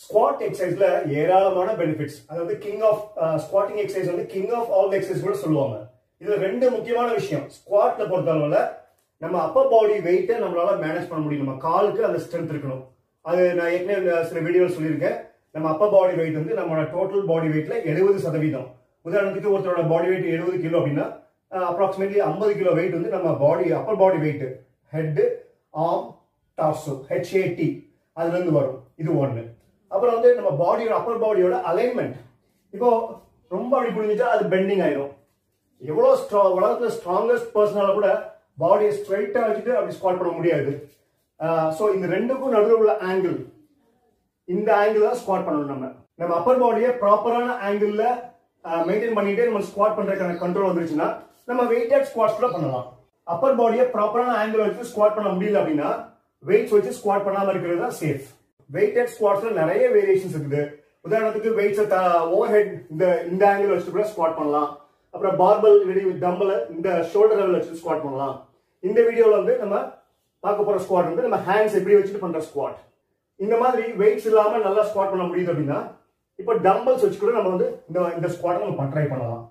Squad எக்ஸசைஸ்ல ஏராளமான benefits. அதாவது king of squatting exercise வந்து கிங் ஆஃப் ஆல் எக்ஸசைஸ் கூட சொல்லுவாங்க. இதுல ரெண்டு முக்கியமான விஷயம். ஸ்குவாட்ல பொறுத்தளவுல நம்ம அப்பர் பாடி வெயிட்டை நம்மளால மேனேஜ் பண்ண முடியும். நம்ம காலுக்கு அந்த ஸ்ட்ரென்த் இருக்கணும். அது நான் ஏற்கனவே சில வீடியோவில் சொல்லியிருக்கேன். நம்ம அப்பர் பாடி வெயிட் வந்து நம்மளோட டோட்டல் பாடி வெயிட்ல 70%. உதாரணத்துக்கு ஒருத்தரோட பாடி வெயிட் 70 கிலோ அப்படின்னா அப்ராக்சிமேட்லி 50 கிலோ வெயிட் வந்து நம்ம body upper body weight, head, arm, torso, HAT அதுல இருந்து வரும். இது ஒண்ணு. அப்புறம் வந்து நம்ம பாடியோட அப்பர் பாடியோட அலைன்மெண்ட். இப்போ ரொம்ப அப்படி புரிஞ்சுட்டா அது பெண்டிங் ஆயிடும். எவ்வளவு உலகத்துல ஸ்ட்ராங்கஸ்ட் பர்சனால கூட பாடியை ஸ்ட்ரைட்டா வச்சுட்டு அப்படி ஸ்குவாட் பண்ண முடியாது. ஸோ இந்த ரெண்டுக்கும் நடுவில் உள்ள ஆங்கிள், இந்த ஆங்கிள் தான் ஸ்குவாட் பண்ணணும். நம்ம அப்பர் பாடியை ப்ராப்பரான ஆங்கிள் மெயின்டைன் பண்ணிட்டு நம்ம ஸ்குவாட் பண்றதுக்கான கண்ட்ரோல் வந்துருச்சுன்னா நம்ம வெயிட்டட் ஸ்குவாட்ஸ் கூட பண்ணலாம். அப்பர் பாடியை ப்ராப்பரான ஆங்கிள் வச்சு ஸ்குவாட் பண்ண முடியல அப்படின்னா வெயிட்ஸ் வச்சு ஸ்குவாட் பண்ணாம இருக்கிறது தான் சேஃப். வெயிட்டட் ஸ்குவாட்ஸ்ல நிறைய வேரியேஷன்ஸ் இருக்குது. உதாரணத்துக்கு வெயிட்ஸ் ஓவர் ஹெட் இந்த ஆங்கிள் வச்சு கூட ஸ்குவாட் பண்ணலாம். அப்புறம் பார்பல் டம்பல் இந்த ஷோல்டர் லெவல் வச்சு ஸ்குவாட் பண்ணலாம். இந்த வீடியோல வந்து நம்ம பார்க்க போற ஸ்குவாட் வந்து நம்ம ஹேண்ட்ஸ் எப்படி வச்சுட்டு பண்ற ஸ்குவாட். இந்த மாதிரி வெயிட்ஸ் இல்லாம நல்லா ஸ்குவாட் பண்ண முடியுது அப்படின்னா இப்போ டம்பல்ஸ் வச்சு கூட நம்ம வந்து இந்த ஸ்குவாட் நம்ம ட்ரை பண்ணலாம்.